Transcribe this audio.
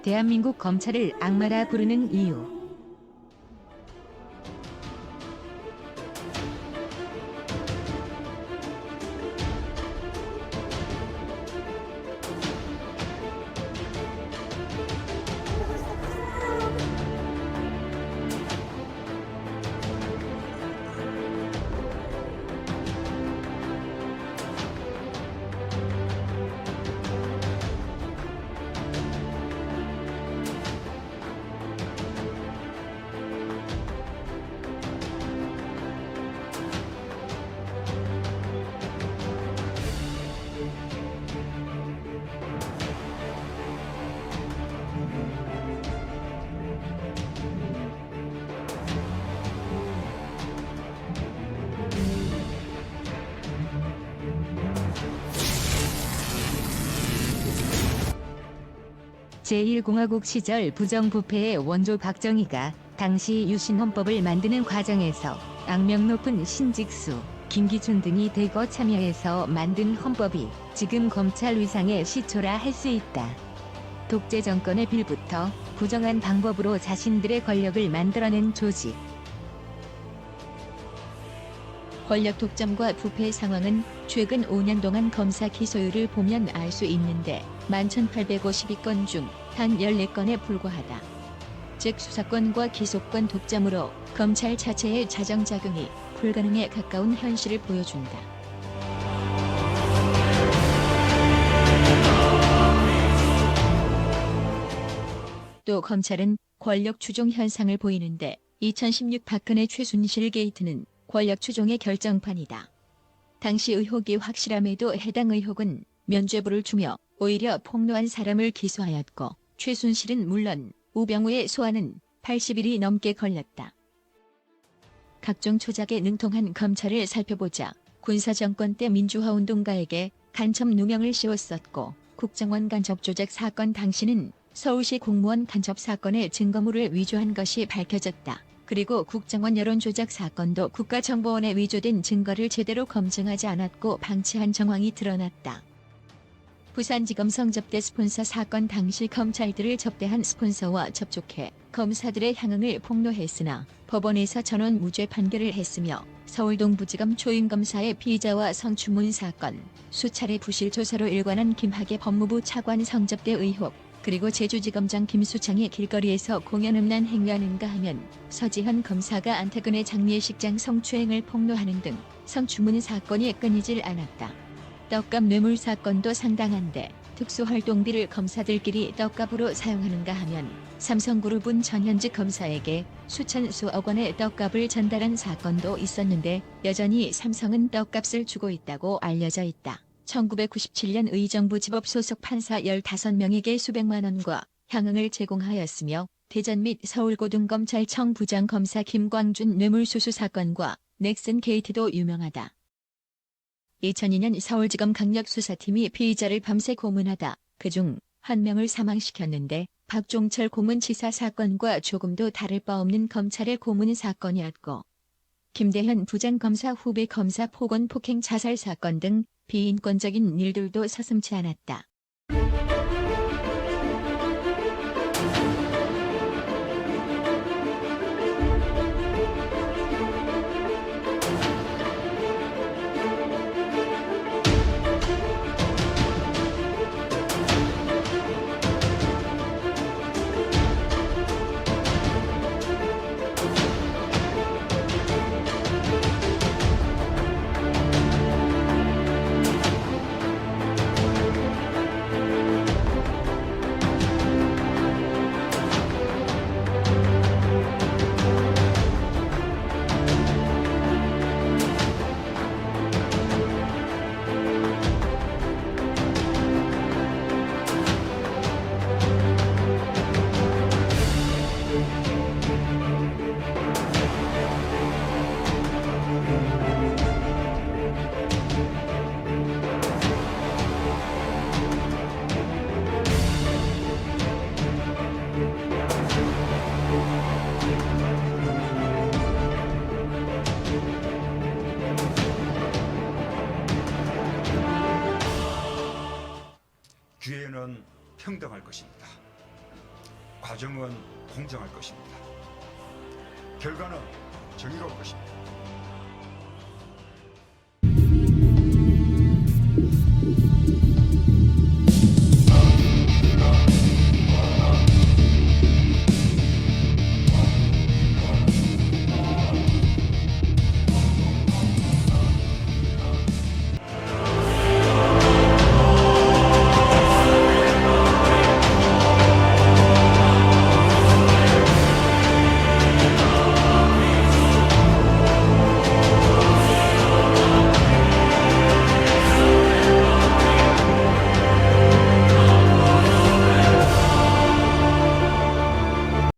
대한민국 검찰을 악마라 부르는 이유. 제1공화국 시절 부정부패의 원조 박정희가 당시 유신헌법을 만드는 과정에서 악명 높은 신직수, 김기춘 등이 대거 참여해서 만든 헌법이 지금 검찰 위상의 시초라 할 수 있다. 독재 정권의 빌부터 부정한 방법으로 자신들의 권력을 만들어낸 조직. 권력 독점과 부패 상황은 최근 5년 동안 검사 기소율을 보면 알 수 있는데 11,852건 중 단 14건에 불과하다. 즉 수사권과 기소권 독점으로 검찰 자체의 자정작용이 불가능에 가까운 현실을 보여준다. 또 검찰은 권력 추종 현상을 보이는데 2016 박근혜 최순실 게이트는 권력 추종의 결정판이다. 당시 의혹이 확실함에도 해당 의혹은 면죄부를 주며 오히려 폭로한 사람을 기소하였고 최순실은 물론 우병우의 소환은 80일이 넘게 걸렸다. 각종 조작에 능통한 검찰을 살펴보자 군사정권 때 민주화운동가에게 간첩 누명을 씌웠었고 국정원 간첩 조작 사건 당시는 서울시 공무원 간첩 사건의 증거물을 위조한 것이 밝혀졌다. 그리고 국정원 여론조작 사건도 국가정보원에 위조된 증거를 제대로 검증하지 않았고 방치한 정황이 드러났다. 부산지검 성접대 스폰서 사건 당시 검찰들을 접대한 스폰서와 접촉해 검사들의 향응을 폭로했으나 법원에서 전원 무죄 판결을 했으며 서울동부지검 초임검사의 피의자와 성추문 사건, 수차례 부실 조사로 일관한 김학의 법무부 차관 성접대 의혹, 그리고 제주지검장 김수창이 길거리에서 공연음란 행위하는가 하면 서지현 검사가 안태근의 장례식장 성추행을 폭로하는 등 성추문 사건이 끊이질 않았다. 떡값 뇌물 사건도 상당한데 특수활동비를 검사들끼리 떡값으로 사용하는가 하면 삼성그룹은 전현직 검사에게 수천 수억 원의 떡값을 전달한 사건도 있었는데 여전히 삼성은 떡값을 주고 있다고 알려져 있다. 1997년 의정부 지법 소속 판사 15명에게 수백만 원과 향응을 제공하였으며 대전 및 서울고등검찰청 부장검사 김광준 뇌물수수 사건과 넥슨 게이트도 유명하다. 2002년 서울지검 강력수사팀이 피의자를 밤새 고문하다 그중 한 명을 사망시켰는데 박종철 고문치사 사건과 조금도 다를 바 없는 검찰의 고문 사건이었고 김대현 부장검사 후배 검사 폭언 폭행 자살 사건 등 비인권적인 일들도 서슴지 않았다. 기회는 평등할 것입니다. 과정은 공정할 것입니다. 결과는 정의로울 것입니다.